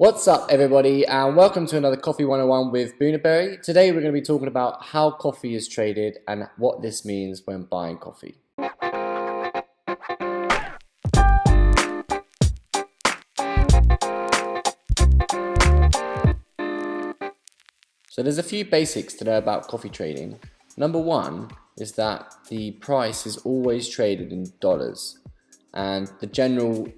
What's up everybody, and welcome to another Coffee 101 with Boonaberry. Today we're going to be talking about how coffee is traded and what this means when buying coffee. So there's a few basics to know about coffee trading. Number one is that the price is always traded in dollars, and the general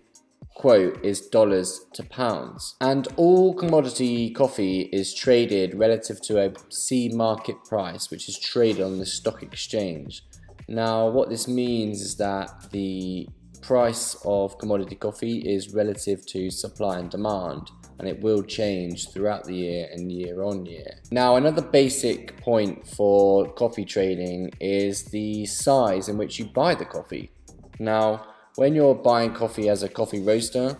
quote is dollars to pounds, and all commodity coffee is traded relative to a C market price, which is traded on the stock exchange. Now what this means is that the price of commodity coffee is relative to supply and demand, and it will change throughout the year and year on year. Now another basic point for coffee trading is the size in which you buy the coffee. Now when you're buying coffee as a coffee roaster,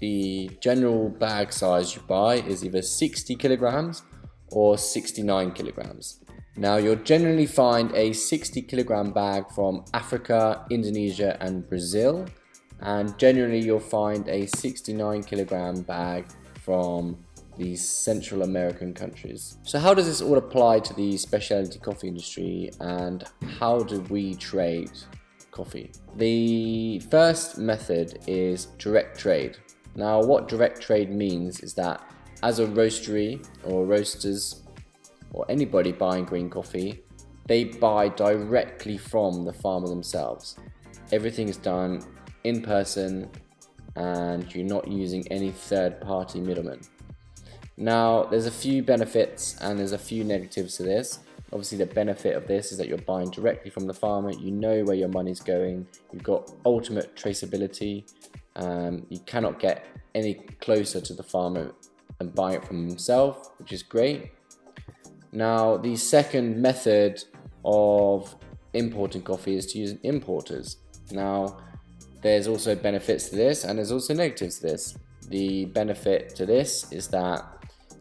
the general bag size you buy is either 60 kilograms or 69 kilograms. Now you'll generally find a 60 kilogram bag from Africa, Indonesia and Brazil, and generally you'll find a 69 kilogram bag from the Central American countries. So how does this all apply to the specialty coffee industry, and how do we trade coffee? The first method is direct trade. Now what direct trade means is that as a roastery or roasters or anybody buying green coffee, they buy directly from the farmer themselves. Everything is done in person and you're not using any third-party middlemen. Now there's a few benefits and there's a few negatives to this. Obviously the benefit of this is that you're buying directly from the farmer, you know where your money's going, you've got ultimate traceability, you cannot get any closer to the farmer and buy it from himself, which is great. Now the second method of importing coffee is to use importers. Now there's also benefits to this and there's also negatives to this. The benefit to this is that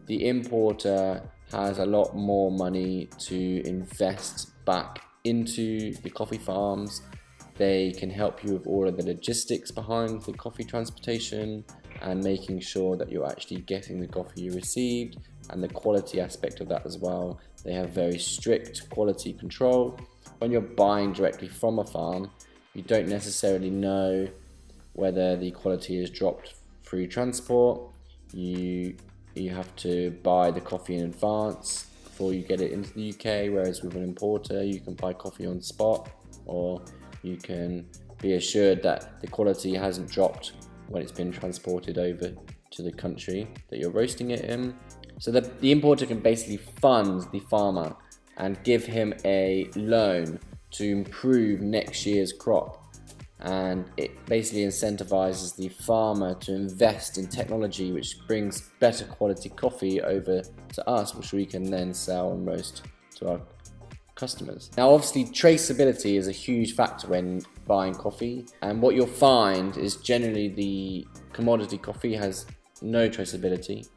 the importer has a lot more money to invest back into the coffee farms. They can help you with all of the logistics behind the coffee transportation and making sure that you're actually getting the coffee you received, and the quality aspect of that as well. They have very strict quality control. When you're buying directly from a farm, you don't necessarily know whether the quality is dropped through transport. You have to buy the coffee in advance before you get it into the UK, whereas with an importer you can buy coffee on spot, or you can be assured that the quality hasn't dropped when it's been transported over to the country that you're roasting it in. So the importer can basically fund the farmer and give him a loan to improve next year's crop. And it basically incentivizes the farmer to invest in technology which brings better quality coffee over to us, which we can then sell and roast to our customers. Now obviously traceability is a huge factor when buying coffee, and what you'll find is generally the commodity coffee has no traceability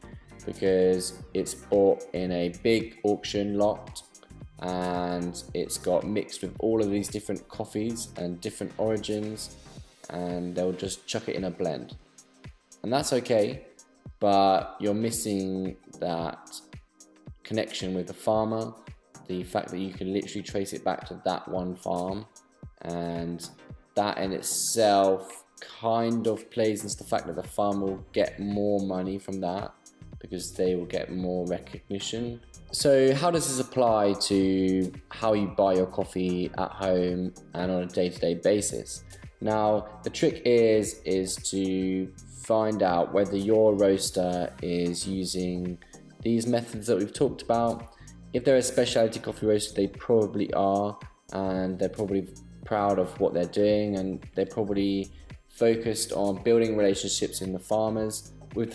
because it's bought in a big auction lot and it's got mixed with all of these different coffees and different origins, and they'll just chuck it in a blend, and that's okay, but you're missing that connection with the farmer, the fact that you can literally trace it back to that one farm, and that in itself kind of plays into the fact that the farmer will get more money from that because they will get more recognition. So how does this apply to how you buy your coffee at home and on a day-to-day basis? Now the trick is to find out whether your roaster is using these methods that we've talked about. If they're a specialty coffee roaster, they probably are, and they're probably proud of what they're doing, and they're probably focused on building relationships with the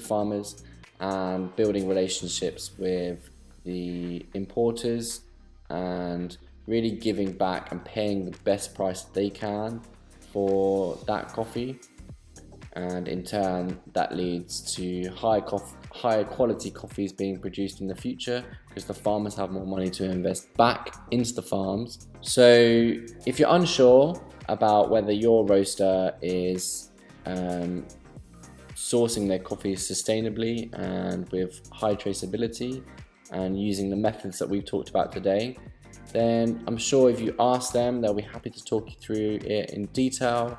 farmers and building relationships with the importers and really giving back and paying the best price they can for that coffee, and in turn that leads to higher quality coffees being produced in the future because the farmers have more money to invest back into the farms. So if you're unsure about whether your roaster is sourcing their coffee sustainably and with high traceability and using the methods that we've talked about today, then I'm sure if you ask them, they'll be happy to talk you through it in detail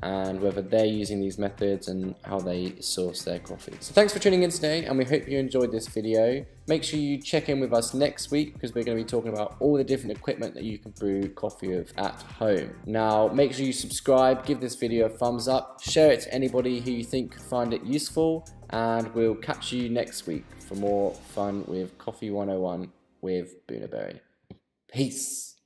and whether they're using these methods and how they source their coffee. So thanks for tuning in today, and we hope you enjoyed this video. Make sure you check in with us next week because we're going to be talking about all the different equipment that you can brew coffee with at home. Now, make sure you subscribe, give this video a thumbs up, share it to anybody who you think could find it useful, and we'll catch you next week for more fun with Coffee 101 with Bunnaberry. Peace.